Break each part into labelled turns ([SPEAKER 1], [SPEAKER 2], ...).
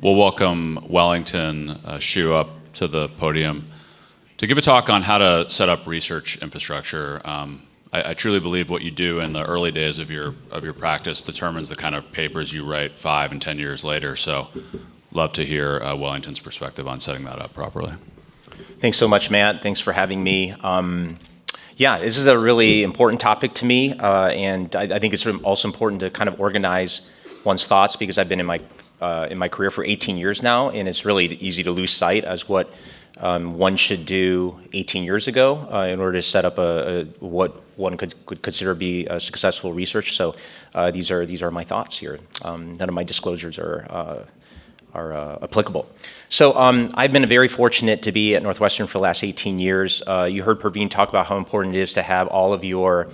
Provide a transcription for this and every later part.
[SPEAKER 1] we'll welcome Wellington Shu up to the podium to give a talk on how to set up research infrastructure. I truly believe what you do in the early days of your practice determines the kind of papers you write 5 and 10 years later. So, love to hear Wellington's perspective on setting that up properly.
[SPEAKER 2] Thanks so much, Matt. Thanks for having me. Yeah, this is a really important topic to me, and I think it's also important to kind of organize one's thoughts, because I've been in my career for 18 years now, and it's really easy to lose sight as what one should do 18 years ago in order to set up what one could consider to be a successful research. So these are my thoughts here. None of my disclosures are applicable. So I've been very fortunate to be at Northwestern for the last 18 years. You heard Praveen talk about how important it is to have all of your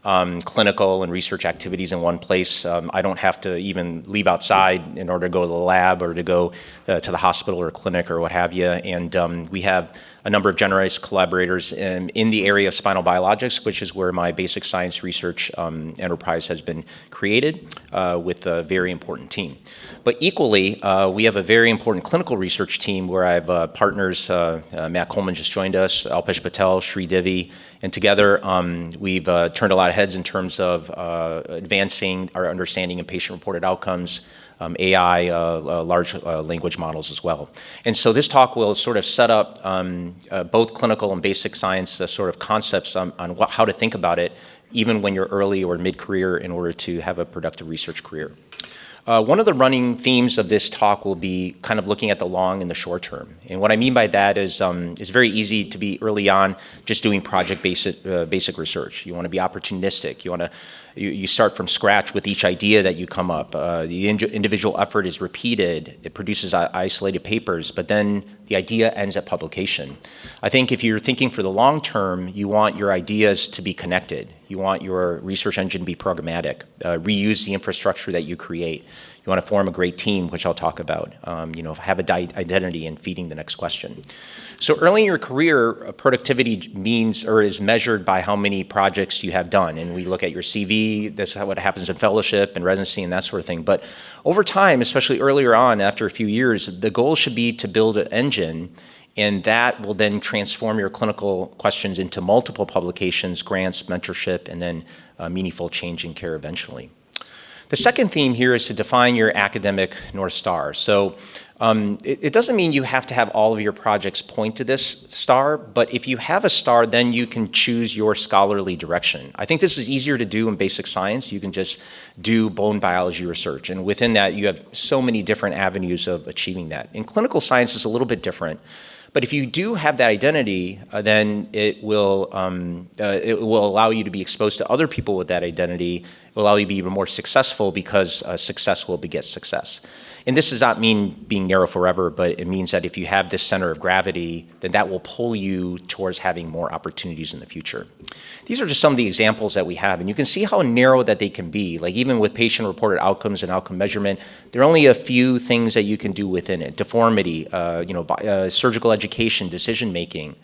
[SPEAKER 2] clinical and research activities in one place. I don't have to even leave outside in order to go to the lab or to go to the hospital or clinic or what have you. And we have a number of generous collaborators in the area of spinal biologics, which is where my basic science research enterprise has been created with a very important team. But equally, we have a very important clinical research team where I have partners, Matt Coleman just joined us, Alpesh Patel, Sri Divi, and together we've turned a lot of heads in terms of advancing our understanding of patient-reported outcomes, AI, large language models as well. And so this talk will sort of set up both clinical and basic science sort of concepts on how to think about it, even when you're early or mid-career, in order to have a productive research career. One of the running themes of this talk will be kind of looking at the long and the short term. And what I mean by that is it's very easy to be early on just doing project basic research. You want to be opportunistic. You start from scratch with each idea that you come up. The individual effort is repeated. It produces isolated papers, but then the idea ends at publication. I think if you're thinking for the long term, you want your ideas to be connected. You want your research engine to be programmatic, reuse the infrastructure that you create. You want to form a great team, which I'll talk about, have an identity in feeding the next question. So early in your career, productivity means or is measured by how many projects you have done. And we look at your CV, that's what happens in fellowship and residency and that sort of thing. But over time, especially earlier on, after a few years, the goal should be to build an engine, and that will then transform your clinical questions into multiple publications, grants, mentorship, and then meaningful change in care eventually. The second theme here is to define your academic North Star. So it doesn't mean you have to have all of your projects point to this star, but if you have a star, then you can choose your scholarly direction. I think this is easier to do in basic science. You can just do bone biology research, and within that, you have so many different avenues of achieving that. In clinical science, it's a little bit different. But if you do have that identity, then it will allow you to be exposed to other people with that identity. It will allow you to be even more successful, because success will beget success. And this does not mean being narrow forever, but it means that if you have this center of gravity, then that will pull you towards having more opportunities in the future. These are just some of the examples that we have, and you can see how narrow that they can be. Like even with patient-reported outcomes and outcome measurement, there are only a few things that you can do within it. Deformity, surgical education, decision-making.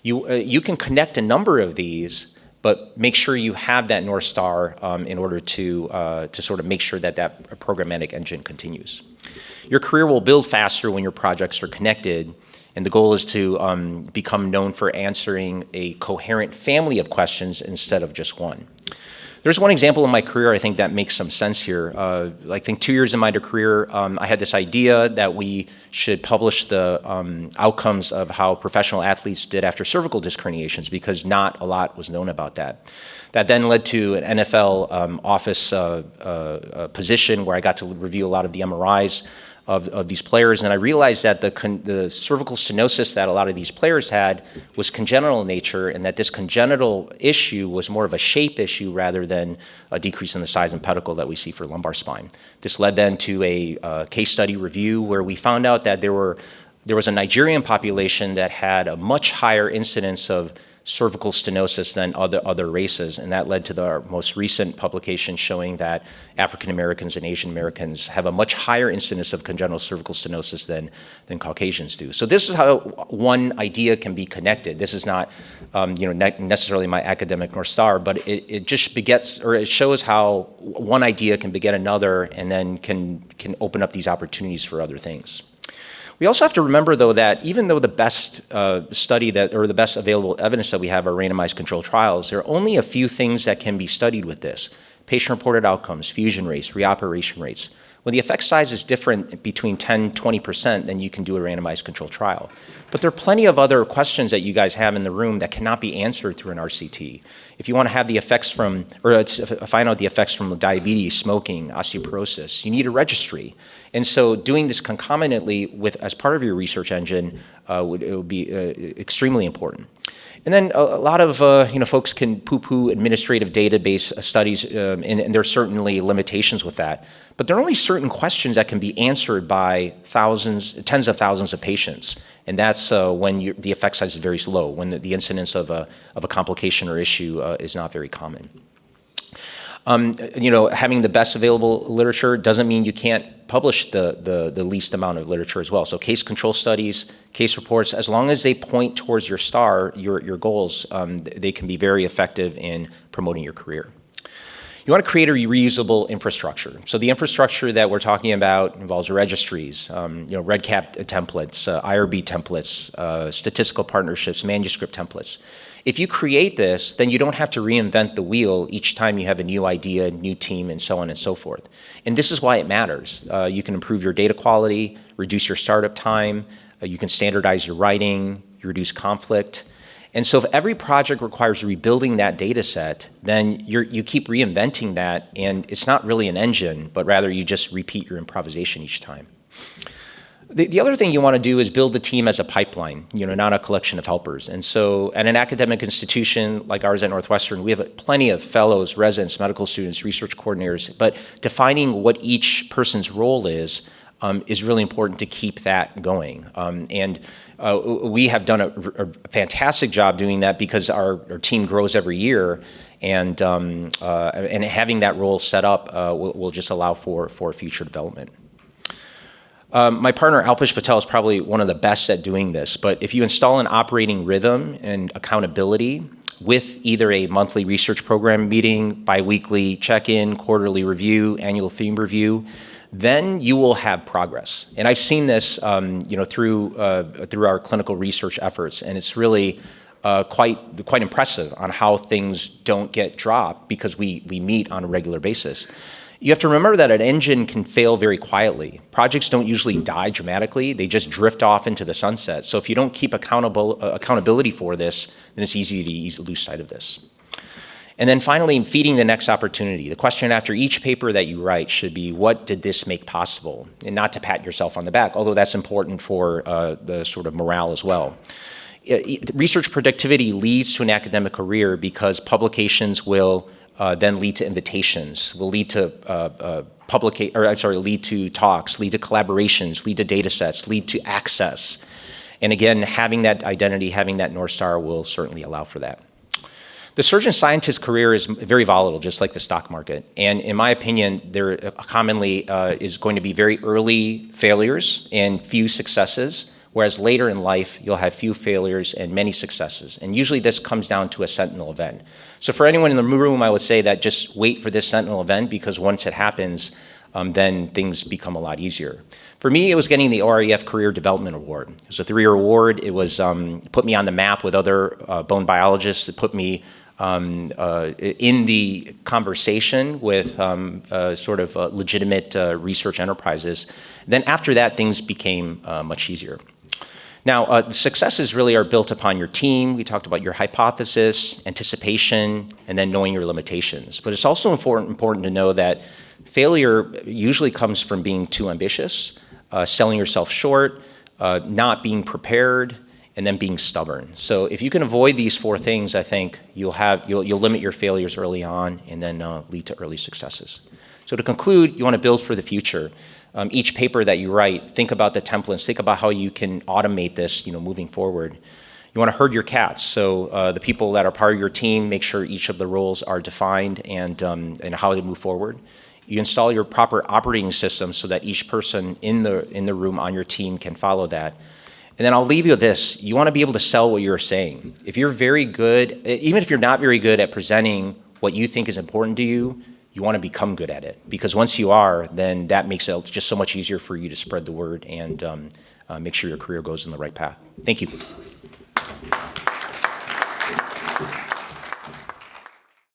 [SPEAKER 2] You can connect a number of these, but make sure you have that North Star in order to sort of make sure that programmatic engine continues. Your career will build faster when your projects are connected, and the goal is to become known for answering a coherent family of questions instead of just one. There's one example in my career I think that makes some sense here. I think 2 years in my career, I had this idea that we should publish the outcomes of how professional athletes did after cervical disc herniations, because not a lot was known about that. That then led to an NFL office position where I got to review a lot of the MRIs of these players, and I realized that the cervical stenosis that a lot of these players had was congenital in nature, and that this congenital issue was more of a shape issue rather than a decrease in the size and pedicle that we see for lumbar spine. This led then to a case study review where we found out that there was a Nigerian population that had a much higher incidence of cervical stenosis than other races, and that led to our most recent publication showing that African Americans and Asian Americans have a much higher incidence of congenital cervical stenosis than Caucasians do. So this is how one idea can be connected. This is not necessarily my academic North Star, but it just begets, or it shows how one idea can beget another, and then can open up these opportunities for other things. We also have to remember, though, that even though the best study that, or the best available evidence that we have are randomized controlled trials, there are only a few things that can be studied with this. Patient-reported outcomes, fusion rates, reoperation rates. When the effect size is different between 10, 20%, then you can do a randomized controlled trial. But there are plenty of other questions that you guys have in the room that cannot be answered through an RCT. If you want to have the effects from, or find out the effects from diabetes, smoking, osteoporosis, you need a registry. And so doing this concomitantly with, as part of your research engine, would be extremely important. And then a lot of folks can poo-poo administrative database studies, and there are certainly limitations with that. But there are only certain questions that can be answered by thousands, tens of thousands of patients, and that's when the effect size is very low, when the incidence of a complication or issue is not very common. Having the best available literature doesn't mean you can't publish the least amount of literature as well. So case control studies, case reports, as long as they point towards your goals, they can be very effective in promoting your career. You want to create a reusable infrastructure. So the infrastructure that we're talking about involves registries, REDCap templates, IRB templates, statistical partnerships, manuscript templates. If you create this, then you don't have to reinvent the wheel each time you have a new idea, new team, and so on and so forth. And this is why it matters. You can improve your data quality, reduce your startup time, you can standardize your writing, you reduce conflict. And so if every project requires rebuilding that data set, then you keep reinventing that, and it's not really an engine, but rather you just repeat your improvisation each time. The other thing you want to do is build the team as a pipeline, not a collection of helpers. And so at an academic institution like ours at Northwestern, we have plenty of fellows, residents, medical students, research coordinators, but defining what each person's role is really important to keep that going. We have done a fantastic job doing that because our team grows every year, and having that role set up will just allow for future development. My partner Alpesh Patel is probably one of the best at doing this, but if you install an operating rhythm and accountability with either a monthly research program meeting, biweekly check-in, quarterly review, annual theme review, then you will have progress. And I've seen this through our clinical research efforts, and it's really quite impressive on how things don't get dropped because we meet on a regular basis. You have to remember that an engine can fail very quietly. Projects don't usually die dramatically, they just drift off into the sunset. So if you don't keep accountability for this, then it's easy to lose sight of this. And then finally, feeding the next opportunity. The question after each paper that you write should be, what did this make possible? And not to pat yourself on the back, although that's important for the sort of morale as well. Research productivity leads to an academic career because publications will then lead to invitations, will lead to lead to talks, lead to collaborations, lead to data sets, lead to access. And again, having that identity, having that North Star will certainly allow for that. The surgeon scientist career is very volatile, just like the stock market. And in my opinion, there commonly is going to be very early failures and few successes, whereas later in life, you'll have few failures and many successes. And usually this comes down to a sentinel event. So for anyone in the room, I would say that just wait for this sentinel event, because once it happens, then things become a lot easier. For me, it was getting the OREF Career Development Award. It was a 3-year award. It was put me on the map with other bone biologists. It put me in the conversation with legitimate research enterprises. Then after that, things became much easier. Now, the successes really are built upon your team. We talked about your hypothesis, anticipation, and then knowing your limitations. But it's also important to know that failure usually comes from being too ambitious, selling yourself short, not being prepared, and then being stubborn. So if you can avoid these 4 things, I think you'll limit your failures early on and then lead to early successes. So to conclude, you want to build for the future. Each paper that you write, think about the templates, think about how you can automate this, moving forward. You want to herd your cats. So the people that are part of your team, make sure each of the roles are defined and how to move forward. You install your proper operating system so that each person in the room on your team can follow that. And then I'll leave you with this. You want to be able to sell what you're saying. If you're very good, even if you're not very good at presenting what you think is important to you, you want to become good at it. Because once you are, then that makes it just so much easier for you to spread the word and make sure your career goes in the right path. Thank you.